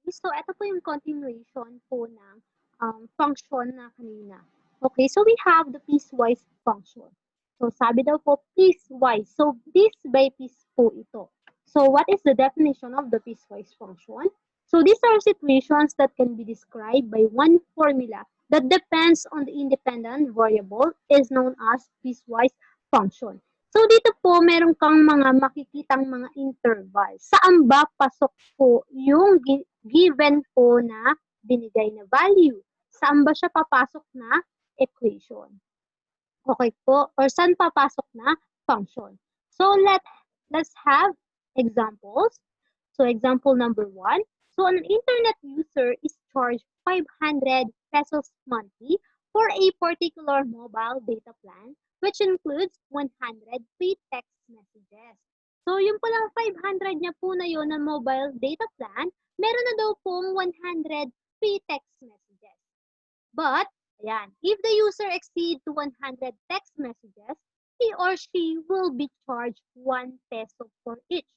So ito po yung continuation po ng function na kanina. Okay, so we have the piecewise function. So sabi daw po piecewise. So piece by piece po ito. So what is the definition of the piecewise function? So these are situations that can be described by one formula that depends on the independent variable is known as piecewise function. So dito po meron kang mga makikitang mga interval. Saan ba pasok po yung given po na binigay na value? Saan ba siya papasok na equation? Okay po, or saan papasok na function? So let's have examples. So example number 1. So an internet user is charged 500 pesos monthly for a particular mobile data plan which includes 100 free text messages. So yung palang 500 niya po na yun na mobile data plan, meron na daw pong 100 free text messages. But, ayan, if the user exceeds 100 text messages, he or she will be charged 1 peso for each.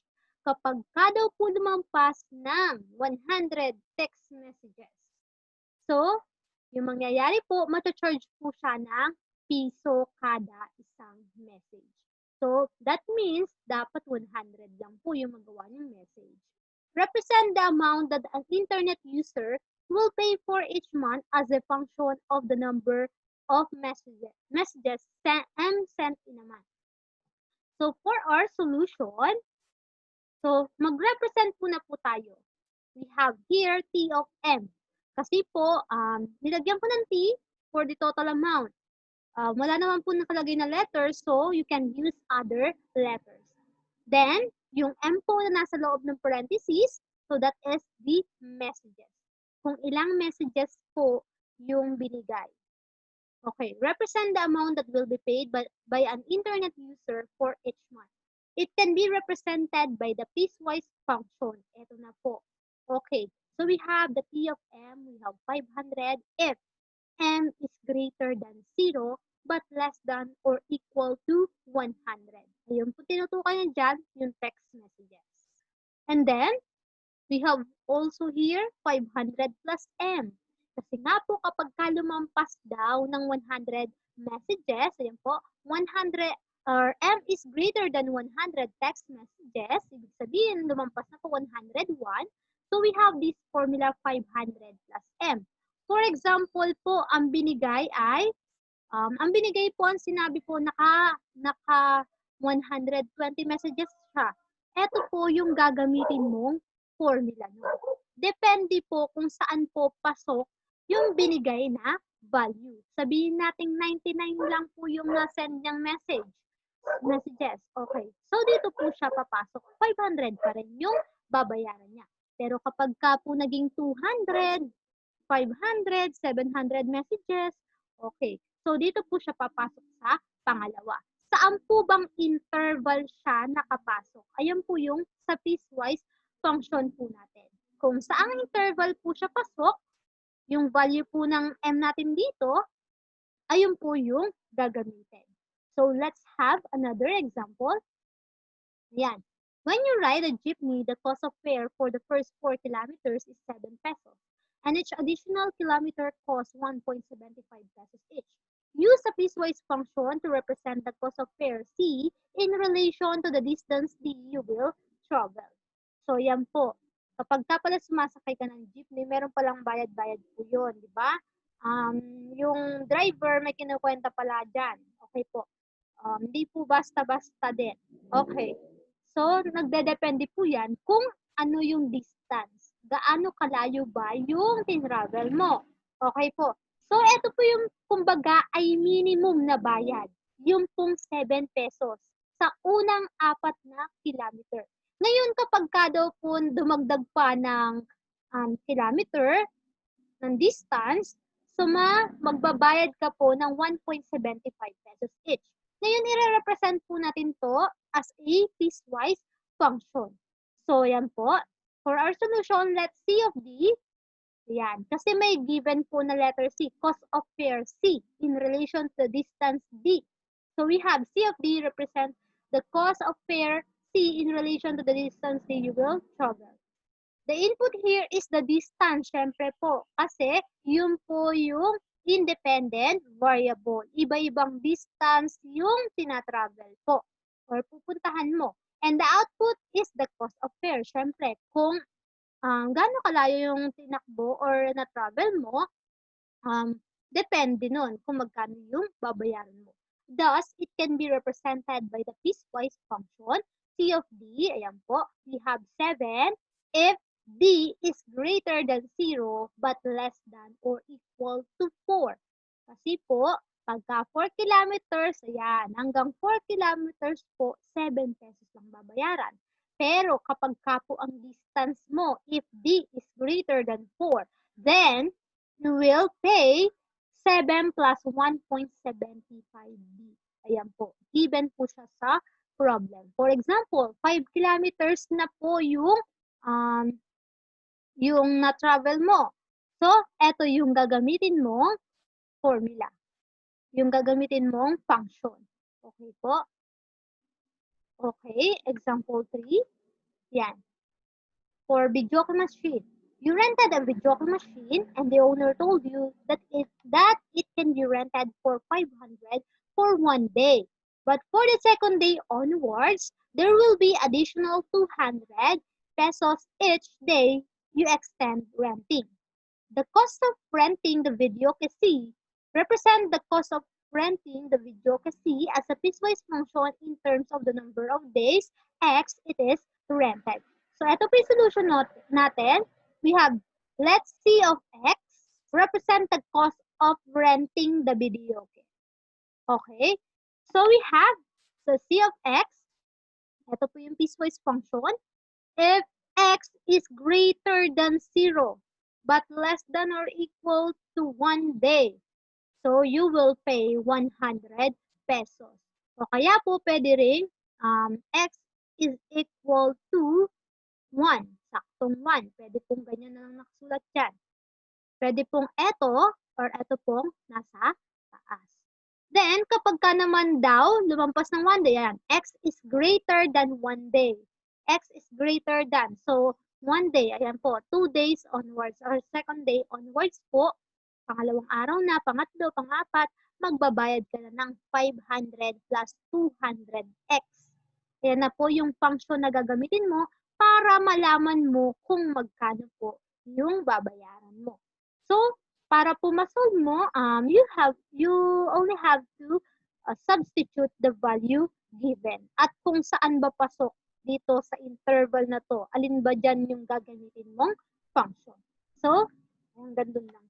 Kapag ka daw po lumampas ng 100 text messages. So, yung mangyayari po, charge po siya ng piso kada isang message. So, that means dapat 100 lang po yung magawa ng message. Represent the amount that an internet user will pay for each month as a function of the number of messages sent in a month. So, for our solution, so mag-represent po na po tayo. We have here T of M. Kasi po, nilagyan ko ng T for the total amount. Wala naman po nakalagay na letters, so you can use other letters. Then, yung M po na nasa loob ng parentheses, so that is the messages. Kung ilang messages po yung binigay. Okay, represent the amount that will be paid by an internet user for each month. It can be represented by the piecewise function. Ito na po. Okay, so we have the T of M, we have 500 if M is greater than 0 but less than or equal to 100. Ayun po, tinutukan niya dyan yung text messages. And then, we have also here 500 plus M. Kasi nga po kapag ka lumampas daw ng 100 messages, ayan po, 100 or M is greater than 100 text messages, ibig sabihin lumampas na po 101. So we have this formula 500 plus M. For example po, ang binigay ay, ang sinabi po naka 120 messages siya. Ito po yung gagamitin mong formula nun. Depende po kung saan po pasok yung binigay na value. Sabihin natin 99 lang po yung na-send niyang messages. Okay. So, dito po siya papasok. 500 pa rin yung babayaran niya. Pero kapag ka po naging 200, 500, 700 messages, okay. So, dito po siya papasok sa pangalawa. Saan po bang interval siya nakapasok? Ayan po yung sa piecewise function po natin. Kung saang interval po siya pasok, yung value po ng M natin dito, ayun po yung gagamitin. So, let's have another example. Ayan. When you ride a jeepney, the cost of fare for the first 4 kilometers is 7 pesos. And each additional kilometer costs 1.75 pesos each. Use a piecewise function to represent the cost of fare C in relation to the distance D you will travel. So, yan po. Kapag ka pala sumasakay ka ng jeepney, meron palang bayad-bayad po yun, di ba? Yung driver may kinukwenta pala dyan. Okay po. Hindi po basta-basta din. Okay. So, nagdedepende po yan kung ano yung distance. Gaano kalayo ba yung tinravel mo. Okay po. So, ito po yung, kumbaga, ay minimum na bayad. Yung pong 7 pesos sa unang 4 na kilometer. Ngayon, kapag ka daw po dumagdag pa ng kilometer, ng distance, so magbabayad ka po ng 1.75 pesos each. Ngayon, i-represent po natin to as a piecewise function. So, yan po. For our solution, let's C of D. Yan. Kasi may given po na letter C, cost of fare C in relation to distance D. So, we have C of D represent the cost of fare C in relation to the distance D you will travel. The input here is the distance, syempre po. Kasi yun po yung independent variable. Iba-ibang distance yung tinatravel po or pupuntahan mo. And the output is the cost of fare. Syempre, kung gaano kalayo yung tinakbo or na-travel mo, depende nun kung magkano yung babayaran mo. Thus, it can be represented by the piecewise function. C of D, ayan po, we have 7 if D is greater than 0 but less than or equal to 4. Kasi po, pagka 4 kilometers, ayan, hanggang 4 kilometers po, 7 pesos lang babayaran. Pero kapag ka po ang distance mo, if D is greater than 4, then you will pay 7 plus 1.75B. Ayan po. Given po siya sa problem. For example, 5 kilometers na po yung na-travel mo. So, eto yung gagamitin mong formula. Yung gagamitin mong function. Okay po? Okay, example 3. Yan. For video machine. You rented a video machine and the owner told you that it can be rented for 500 for 1 day. But for the second day onwards, there will be additional 200 pesos each day you extend renting. The cost of renting the video kasi represent the cost of renting the video kasi as a piecewise function in terms of the number of days x it is rented. So, ito po yung solution natin. We have, let's C of x represent the cost of renting the video. Okay? So, we have, so C of x, ito po yung piecewise function. If x is greater than 0, but less than or equal to 1 day, so you will pay 100 pesos. So, kaya po pwede rin x is equal to 1. Saktong 1. Pwede pong ganyan na lang nakasulat dyan. Pwede pong eto or eto pong nasa taas. Then, kapag ka naman daw, lumampas ng 1 day, yan, x is greater than 1 day. X is greater than. So, 1 day, ayan po, 2 days onwards or second day onwards po, pangalawang araw na, pangatlo, pangapat, magbabayad ka na ng 500 plus 200x. Yan na po yung function na gagamitin mo para malaman mo kung magkano po yung babayaran mo. So, para po ma-solve mo, you only have to substitute the value given. At kung saan ba pasok dito sa interval na to, alin ba dyan yung gagamitin mong function. So, hanggang dun lang.